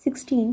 16।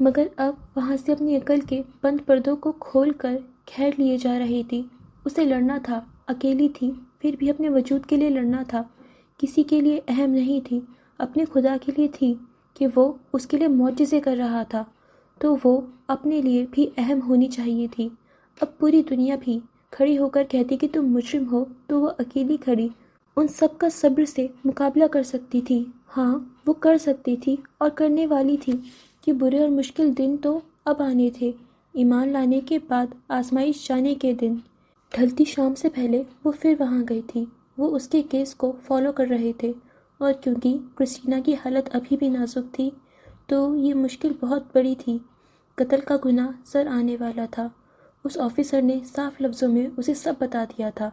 مگر اب وہاں سے اپنی عقل کے بند پردوں کو کھول کر کھیر لیے جا رہی تھی۔ اسے لڑنا تھا، اکیلی تھی، پھر بھی اپنے وجود کے لیے لڑنا تھا۔ کسی کے لیے اہم نہیں تھی، اپنے خدا کے لیے تھی کہ وہ اس کے لیے معجزے کر رہا تھا، تو وہ اپنے لیے بھی اہم ہونی چاہیے تھی۔ اب پوری دنیا بھی کھڑی ہو کر کہتی کہ تم مجرم ہو، تو وہ اکیلی کھڑی ان سب کا صبر سے مقابلہ کر سکتی تھی۔ ہاں، وہ کر سکتی تھی اور کرنے والی تھی کہ برے اور مشکل دن تو اب آنے تھے، ایمان لانے کے بعد آزمائش جانے کے دن۔ ڈھلتی شام سے پہلے وہ پھر وہاں گئی تھی۔ وہ اس کے کیس کو فالو کر رہے تھے، اور کیونکہ کرسٹینا کی حالت ابھی بھی نازک تھی تو یہ مشکل بہت بڑی تھی۔ قتل کا گناہ سر آنے والا تھا۔ اس آفیسر نے صاف لفظوں میں اسے سب بتا دیا تھا۔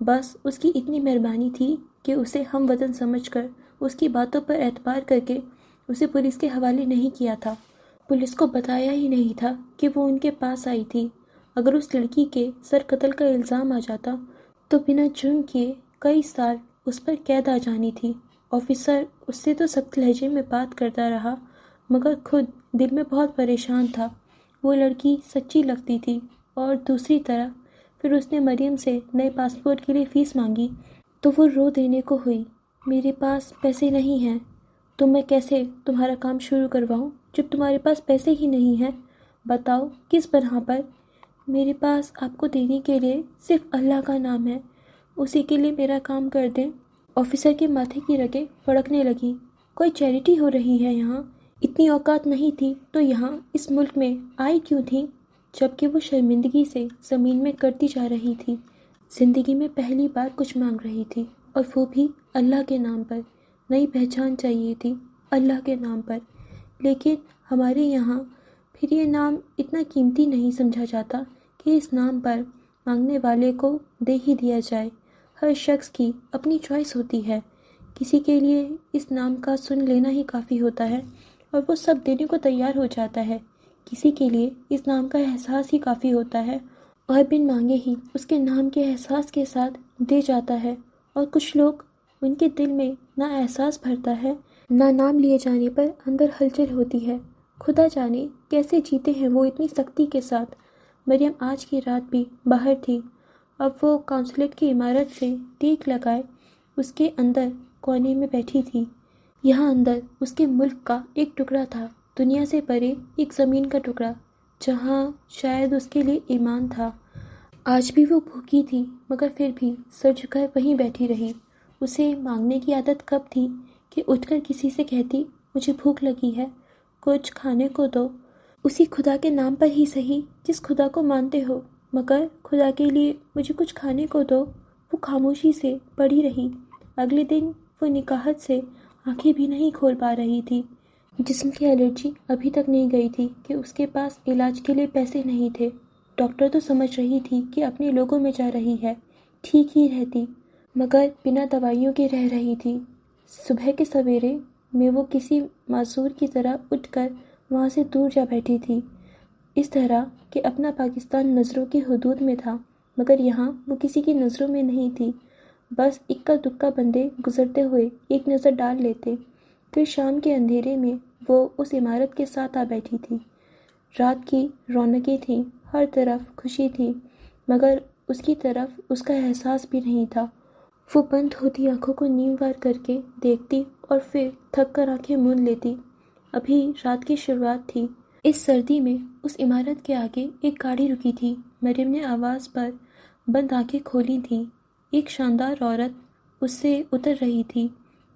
بس اس کی اتنی مہربانی تھی کہ اسے ہم وطن سمجھ کر اس کی باتوں پر اعتبار کر کے اسے پولیس کے حوالے نہیں کیا تھا۔ پولیس کو بتایا ہی نہیں تھا کہ وہ ان کے پاس آئی تھی۔ اگر اس لڑکی کے سر قتل کا الزام آ جاتا تو بنا جرم کیے کئی سال اس پر قید آ جانی تھی۔ آفیسر اس سے تو سخت لہجے میں بات کرتا رہا، مگر خود دل میں بہت پریشان تھا۔ وہ لڑکی سچی لگتی تھی، اور دوسری طرف پھر اس نے مریم سے نئے پاسپورٹ کے لیے فیس مانگی تو وہ رو دینے کو ہوئی۔ میرے پاس پیسے نہیں ہیں تو میں کیسے تمہارا کام شروع کرواؤں جب تمہارے پاس پیسے ہی نہیں ہیں؟ بتاؤ کس بنا پر؟ میرے پاس آپ کو دینے کے لیے صرف اللہ کا نام ہے، اسی کے لیے میرا کام کر دیں۔ آفیسر کے ماتھے کی رگیں پھڑکنے لگیں۔ کوئی چیریٹی ہو رہی ہے یہاں؟ اتنی اوقات نہیں تھی تو یہاں اس ملک میں آئی کیوں تھی؟ جبکہ وہ شرمندگی سے زمین میں کرتی جا رہی تھی۔ زندگی میں پہلی بار کچھ مانگ رہی تھی، اور وہ بھی اللہ کے نام پر۔ نئی پہچان چاہیے تھی اللہ کے نام پر۔ لیکن ہمارے یہاں پھر یہ نام اتنا قیمتی نہیں سمجھا جاتا کہ اس نام پر مانگنے والے کو دے ہی دیا جائے۔ ہر شخص کی اپنی چوائس ہوتی ہے۔ کسی کے لیے اس نام کا سن لینا ہی کافی ہوتا ہے اور وہ سب دینے کو تیار ہو جاتا ہے۔ کسی کے لیے اس نام کا احساس ہی کافی ہوتا ہے اور بن مانگے ہی اس کے نام کے احساس کے ساتھ دے جاتا ہے۔ اور کچھ لوگ، ان کے دل میں نہ احساس بھرتا ہے، نہ نام لیے جانے پر اندر ہلچل ہوتی ہے۔ خدا جانے کیسے جیتے ہیں وہ اتنی سختی کے ساتھ۔ مریم آج کی رات بھی باہر تھی۔ اب وہ کونسلیٹ کی عمارت سے ٹیک لگائے اس کے اندر کونے میں بیٹھی تھی۔ یہاں اندر اس کے ملک کا ایک ٹکڑا تھا، دنیا سے پرے ایک زمین کا ٹکڑا، جہاں شاید اس کے لیے ایمان تھا۔ آج بھی وہ بھوکی تھی، مگر پھر بھی سر جھکائے وہیں بیٹھی رہی۔ اسے مانگنے کی عادت کب تھی کہ اٹھ کر کسی سے کہتی مجھے بھوک لگی ہے، کچھ کھانے کو دو، اسی خدا کے نام پر ہی صحیح جس خدا کو مانتے ہو، مگر خدا کے لیے مجھے کچھ کھانے کو دو۔ وہ خاموشی سے پڑی رہی۔ اگلے دن وہ نکاہت سے آنکھیں بھی نہیں کھول پا رہی تھی۔ جسم کی الرجی ابھی تک نہیں گئی تھی کہ اس کے پاس علاج کے لیے پیسے نہیں تھے۔ ڈاکٹر تو سمجھ رہی تھی کہ اپنے لوگوں میں جا رہی ہے، ٹھیک ہی رہتی، مگر بنا دوائیوں کے رہ رہی تھی۔ صبح کے سویرے میں وہ کسی معذور کی طرح اٹھ کر وہاں سے دور جا بیٹھی تھی، اس طرح کہ اپنا پاکستان نظروں کی حدود میں تھا، مگر یہاں وہ کسی کی نظروں میں نہیں تھی۔ بس اکا دکا بندے گزرتے ہوئے ایک نظر ڈال لیتے۔ پھر شام کے اندھیرے میں وہ اس عمارت کے ساتھ آ بیٹھی تھی۔ رات کی رونقیں تھیں، ہر طرف خوشی تھی، مگر اس کی طرف اس کا احساس بھی نہیں تھا۔ وہ بند ہوتی آنکھوں کو نیم وار کر کے دیکھتی اور پھر تھک کر آنکھیں موند لیتی۔ ابھی رات کی شروعات تھی۔ اس سردی میں اس عمارت کے آگے ایک گاڑی رکی تھی۔ مریم نے آواز پر بند آنکھیں کھولی تھیں۔ ایک شاندار عورت اس سے اتر رہی تھی۔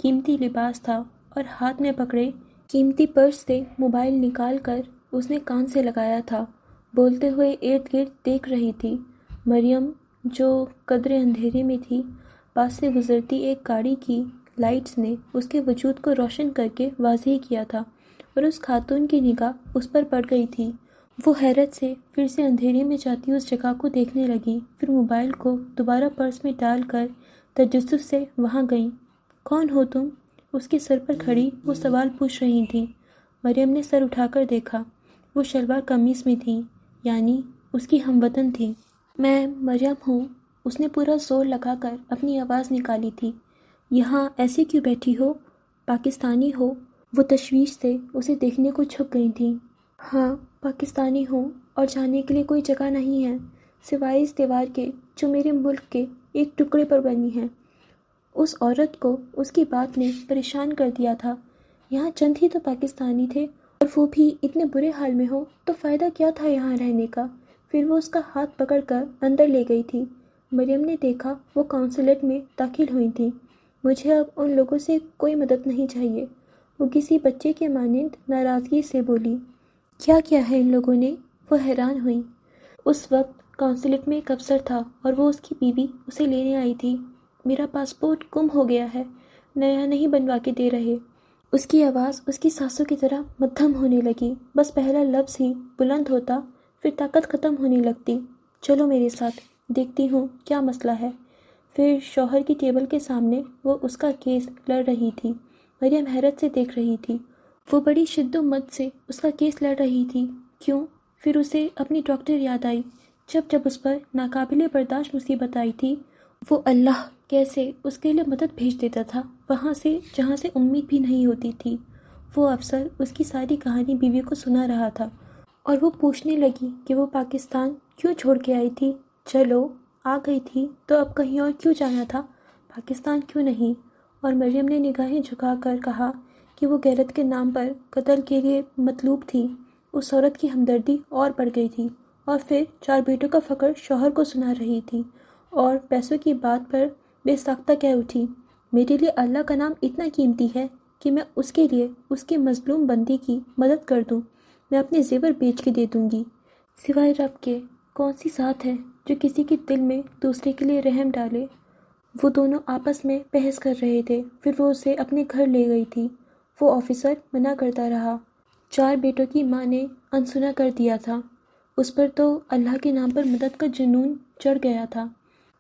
قیمتی لباس تھا اور ہاتھ میں پکڑے قیمتی پرس سے موبائل نکال کر اس نے کان سے لگایا تھا، بولتے ہوئے ارد گرد دیکھ رہی تھی۔ مریم جو قدرے اندھیرے میں تھی، پاس سے گزرتی ایک گاڑی کی لائٹس نے اس کے وجود کو روشن کر کے واضح کیا تھا، اور اس خاتون کی نگاہ اس پر پڑ گئی تھی۔ وہ حیرت سے پھر سے اندھیرے میں جاتی اس جگہ کو دیکھنے لگی، پھر موبائل کو دوبارہ پرس میں ڈال کر تجسس سے وہاں گئیں۔ کون ہو تم؟ اس کے سر پر کھڑی وہ سوال پوچھ رہی تھیں۔ مریم نے سر اٹھا کر دیکھا۔ وہ شلوار قمیص میں تھیں، یعنی اس کی ہم وطن تھیں۔ میں مریم ہوں۔ اس نے پورا زور لگا کر اپنی آواز نکالی تھی۔ یہاں ایسے کیوں بیٹھی ہو؟ پاکستانی ہو؟ وہ تشویش سے اسے دیکھنے کو جھک گئی تھیں۔ ہاں، پاکستانی ہوں اور جانے کے لیے کوئی جگہ نہیں ہے سوائے اس دیوار کے جو میرے ملک کے ایک ٹکڑے پر بنی ہے۔ اس عورت کو اس کی بات نے پریشان کر دیا تھا۔ یہاں چند ہی تو پاکستانی تھے اور وہ بھی اتنے برے حال میں ہو تو فائدہ کیا تھا یہاں رہنے کا۔ پھر وہ اس کا ہاتھ پکڑ کر اندر لے گئی تھی۔ مریم نے دیکھا وہ کونسلیٹ میں داخل ہوئی تھیں۔ مجھے اب ان لوگوں سے کوئی مدد نہیں چاہیے، وہ کسی بچے کے مانند ناراضگی سے بولی۔ کیا کیا ہے ان لوگوں نے؟ وہ حیران ہوئی۔ اس وقت کونسلیٹ میں ایک افسر تھا اور وہ اس کی بیوی اسے لینے آئی تھی۔ میرا پاسپورٹ گم ہو گیا ہے، نیا نہیں بنوا کے دے رہے۔ اس کی آواز اس کی سانسوں کی طرح مدھم ہونے لگی۔ بس پہلا لفظ ہی بلند ہوتا پھر طاقت ختم ہونے لگتی۔ چلو میرے ساتھ، دیکھتی ہوں کیا مسئلہ ہے۔ پھر شوہر کی ٹیبل کے سامنے وہ اس کا کیس لڑ رہی تھی۔ مریم حیرت سے دیکھ رہی تھی۔ وہ بڑی شد و مد سے اس کا کیس لڑ رہی تھی۔ کیوں؟ پھر اسے اپنی ڈاکٹر یاد آئی۔ جب اس پر ناقابل برداشت مصیبت آئی تھی، وہ اللہ کیسے اس کے لیے مدد بھیج دیتا تھا وہاں سے جہاں سے امید بھی نہیں ہوتی تھی۔ وہ افسر اس کی ساری کہانی بیوی کو سنا رہا تھا اور وہ پوچھنے لگی کہ وہ پاکستان کیوں چھوڑ کے آئی تھی۔ چلو آ گئی تھی تو اب کہیں اور کیوں جانا تھا، پاکستان کیوں نہیں؟ اور مریم نے نگاہیں جھکا کر کہا کہ وہ غیرت کے نام پر قتل کے لیے مطلوب تھی۔ اس عورت کی ہمدردی اور بڑھ گئی تھی اور پھر 4 بیٹوں کا فخر شوہر کو سنا رہی تھی اور پیسوں کی بات پر بے ساختہ کہہ اٹھی، میرے لیے اللہ کا نام اتنا قیمتی ہے کہ میں اس کے لیے اس کے مظلوم بندے کی مدد کر دوں، میں اپنے زیور بیچ کے دے دوں گی۔ سوائے رب کے کون سی ذات ہے جو کسی کے دل میں دوسرے کے لیے رحم ڈالے؟ وہ دونوں آپس میں بحث کر رہے تھے۔ پھر وہ اسے اپنے گھر لے گئی تھی۔ وہ آفیسر منع کرتا رہا۔ 4 بیٹوں کی ماں نے انسنا کر دیا تھا۔ اس پر تو اللہ کے نام پر مدد کا جنون چڑھ گیا تھا۔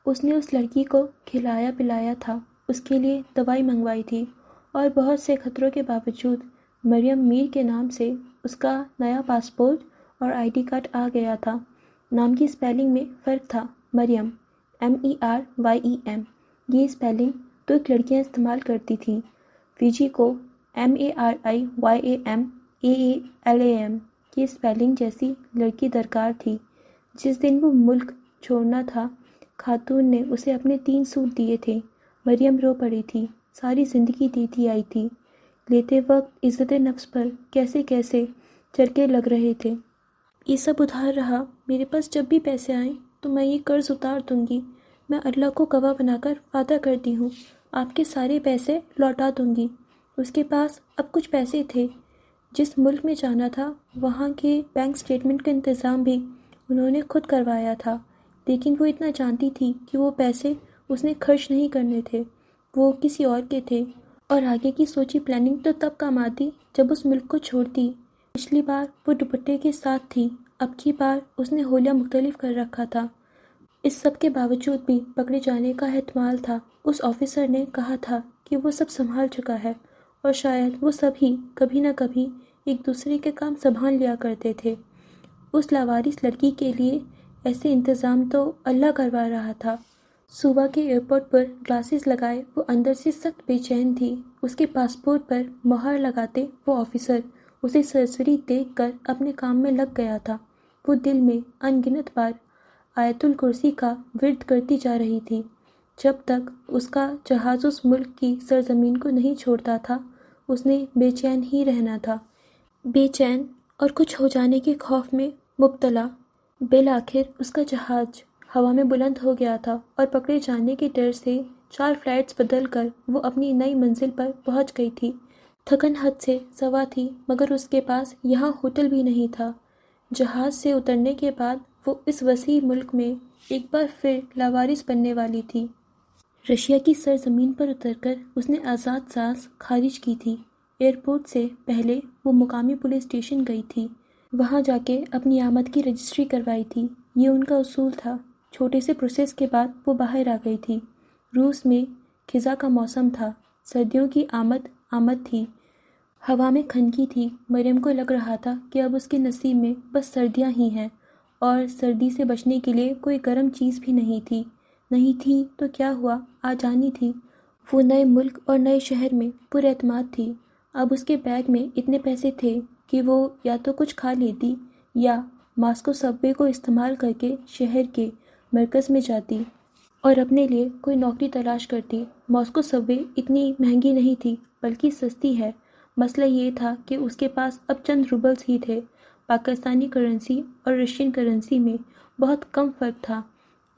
اس نے اس لڑکی کو کھلایا پلایا تھا، اس کے لیے دوائی منگوائی تھی اور بہت سے خطروں کے باوجود مریم میر کے نام سے اس کا نیا پاسپورٹ اور آئی ڈی کارڈ آ گیا تھا۔ نام کی اسپیلنگ میں فرق تھا۔ مریم MERYEM، یہ اسپیلنگ تو ایک لڑکیاں استعمال کرتی تھیں۔ فیجی کو MARIYAMAALAM کی اسپیلنگ جیسی لڑکی درکار تھی۔ جس دن وہ ملک چھوڑنا تھا، خاتون نے اسے اپنے 3 سوٹ دیے تھے۔ مریم رو پڑی تھی۔ ساری زندگی دیتی آئی تھی۔ لیتے وقت عزت نفس پر کیسے کیسے چرکے لگ رہے تھے۔ یہ سب ادھار رہا، میرے پاس جب بھی پیسے آئیں تو میں یہ قرض اتار دوں گی۔ میں اللہ کو گواہ بنا کر وعدہ کرتی ہوں، آپ کے سارے پیسے لوٹا دوں گی۔ اس کے پاس اب کچھ پیسے تھے۔ جس ملک میں جانا تھا وہاں کے بینک سٹیٹمنٹ کا انتظام بھی انہوں نے خود کروایا تھا، لیکن وہ اتنا جانتی تھی کہ وہ پیسے اس نے خرچ نہیں کرنے تھے، وہ کسی اور کے تھے، اور آگے کی سوچی پلاننگ تو تب کام آتی جب اس ملک کو چھوڑتی۔ پچھلی بار وہ دوپٹے کے ساتھ تھی، اب کی بار اس نے حلیہ مختلف کر رکھا تھا۔ اس سب کے باوجود بھی پکڑے جانے کا احتمال تھا۔ اس آفیسر نے کہا تھا کہ وہ سب سنبھال چکا ہے، اور شاید وہ سب ہی کبھی نہ کبھی ایک دوسرے کے کام سنبھال لیا کرتے تھے۔ اس لاوارث لڑکی کے لیے ایسے انتظام تو اللہ کروا رہا تھا۔ صوبہ کے ایئرپورٹ پر گلاسز لگائے وہ اندر سے سخت بے چین تھی۔ اس کے پاسپورٹ پر مہر لگاتے وہ آفیسر اسے سرسری دیکھ کر اپنے کام میں لگ گیا تھا۔ وہ دل میں ان گنت بار آیت الکرسی کا ورد کرتی جا رہی تھی۔ جب تک اس کا جہاز اس ملک کی سرزمین کو نہیں چھوڑتا تھا، اس نے بے چین ہی رہنا تھا، بے چین اور کچھ ہو جانے کے خوف میں مبتلا۔ بالآخر اس کا جہاز ہوا میں بلند ہو گیا تھا اور پکڑے جانے کے ڈر سے 4 فلائٹس بدل کر وہ اپنی نئی منزل پر پہنچ گئی تھی۔ تھکن حد سے سوا تھی، مگر اس کے پاس یہاں ہوٹل بھی نہیں تھا۔ جہاز سے اترنے کے بعد وہ اس وسیع ملک میں ایک بار پھر لاوارث بننے والی تھی۔ رشیا کی سرزمین پر اتر کر اس نے آزاد سانس خارج کی تھی۔ ایئرپورٹ سے پہلے وہ مقامی پولیس اسٹیشن گئی تھی، وہاں جا کے اپنی آمد کی رجسٹری کروائی تھی۔ یہ ان کا اصول تھا۔ چھوٹے سے پروسیس کے بعد وہ باہر آ گئی تھی۔ روس میں خزاں کا موسم تھا، سردیوں کی آمد تھی۔ ہوا میں کھنکی تھی۔ مریم کو لگ رہا تھا کہ اب اس کے نصیب میں بس سردیاں ہی ہیں، اور سردی سے بچنے کے لیے کوئی گرم چیز بھی نہیں تھی تو کیا ہوا، آ جانی تھی۔ وہ نئے ملک اور نئے شہر میں پر اعتماد تھی۔ اب اس کے بیگ میں اتنے پیسے تھے کہ وہ یا تو کچھ کھا لیتی یا ماسکو سب وے کو استعمال کر کے شہر کے مرکز میں جاتی اور اپنے لیے کوئی نوکری تلاش کرتی۔ ماسکو سب وے اتنی مہنگی نہیں تھی بلکہ سستی ہے۔ مسئلہ یہ تھا کہ اس کے پاس اب چند روبلز ہی تھے۔ پاکستانی کرنسی اور رشین کرنسی میں بہت کم فرق تھا،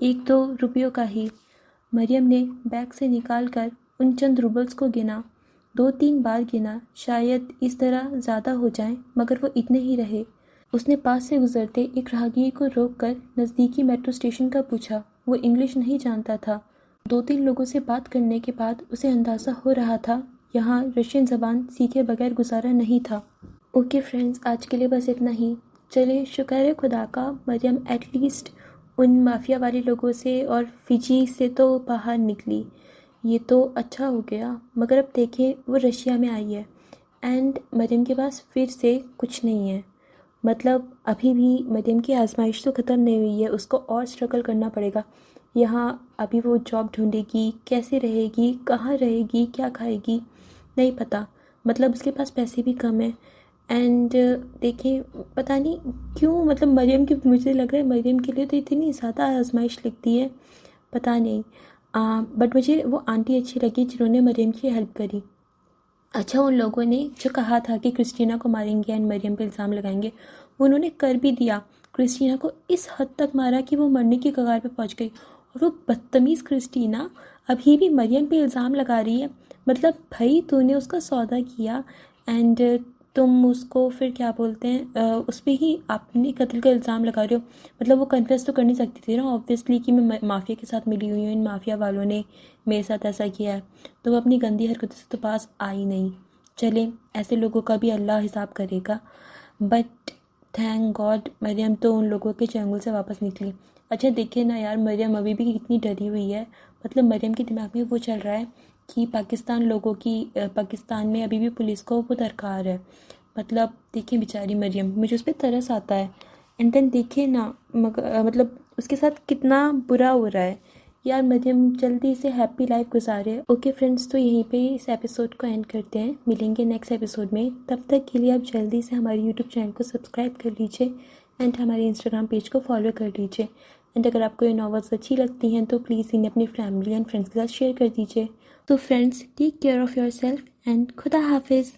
1-2 روپیوں کا ہی۔ مریم نے بیگ سے نکال کر ان چند روبلز کو گنا، 2-3 بار گنا، شاید اس طرح زیادہ ہو جائیں، مگر وہ اتنے ہی رہے۔ اس نے پاس سے گزرتے ایک راہگیر کو روک کر نزدیکی میٹرو اسٹیشن کا پوچھا۔ وہ انگلش نہیں جانتا تھا۔ 2-3 لوگوں سے بات کرنے کے بعد اسے اندازہ ہو رہا تھا یہاں رشین زبان سیکھے بغیر گزارا نہیں تھا۔ اوکے فرینڈز، آج کے لیے بس اتنا ہی۔ چلے شکر ہے خدا کا، مریم ایٹ لیسٹ ان مافیا والے لوگوں سے اور فجی سے تو باہر نکلی، یہ تو اچھا ہو گیا۔ مگر اب دیکھیں وہ رشیا میں آئی ہے اینڈ مریم کے پاس پھر سے کچھ نہیں ہے۔ مطلب ابھی بھی مریم کی آزمائش تو ختم نہیں ہوئی ہے، اس کو اور اسٹرگل کرنا پڑے گا۔ یہاں ابھی وہ جاب ڈھونڈے گی، کیسے رہے گی، کہاں رہے گی، کیا کھائے گی، نہیں پتہ۔ مطلب اس کے پاس پیسے بھی کم ہیں اینڈ دیکھیں پتہ نہیں کیوں، مطلب مریم کی مجھے لگ رہا ہے مریم کے لیے تو اتنی زیادہ آزمائش لگتی ہے، پتہ نہیں۔ بٹ مجھے وہ آنٹی اچھی لگی جنہوں نے مریم کی ہیلپ کری۔ اچھا، ان لوگوں نے جو کہا تھا کہ کرسٹینا کو ماریں گے اینڈ مریم پہ الزام لگائیں گے، وہ انہوں نے کر بھی دیا۔ کرسٹینا کو اس حد تک مارا کہ وہ مرنے کی کگار پہ پہنچ گئی، اور وہ بدتمیز کرسٹینا ابھی بھی مریم پہ الزام لگا رہی ہے۔ مطلب بھائی تو نے اس کا سودا کیا اینڈ تم اس کو پھر کیا بولتے ہیں اس پہ ہی اپنے قتل کا الزام لگا رہے ہو۔ مطلب وہ کنفیس تو کر نہیں سکتی تھی نا آبویسلی کہ میں مافیا کے ساتھ ملی ہوئی ہوں، ان مافیا والوں نے میرے ساتھ ایسا کیا ہے، تو وہ اپنی گندی حرکتوں سے تو پاس آئی نہیں۔ چلیں ایسے لوگوں کا بھی اللہ حساب کرے گا، بٹ تھینک گاڈ مریم تو ان لوگوں کے چنگل سے واپس نکلی۔ اچھا دیکھیں نا یار، مریم ابھی بھی کتنی ڈری ہوئی ہے۔ مطلب مریم کے دماغ میں وہ چل رہا ہے کہ پاکستان میں ابھی بھی پولیس کو وہ درکار ہے۔ مطلب دیکھیں بیچاری مریم، مجھے اس پہ ترس آتا ہے۔ اینڈ دین دیکھیں نا مطلب اس کے ساتھ کتنا برا ہو رہا ہے یار۔ مریم جلدی سے ہیپی لائف گزارے۔ اوکے فرینڈز، تو یہیں پہ اس ایپیسوڈ کو اینڈ کرتے ہیں، ملیں گے نیکسٹ ایپیسوڈ میں۔ تب تک کے لیے آپ جلدی سے ہماری یوٹیوب چینل کو سبسکرائب کر لیجیے اینڈ ہمارے انسٹاگرام پیج کو فالو کر لیجیے۔ اینڈ اگر آپ کو یہ ناولس اچھی لگتی ہیں تو پلیز انہیں اپنی فیملی اینڈ فرینڈس کے ساتھ شیئر کر دیجیے۔ تو friends, take care of your self and خدا حافظ۔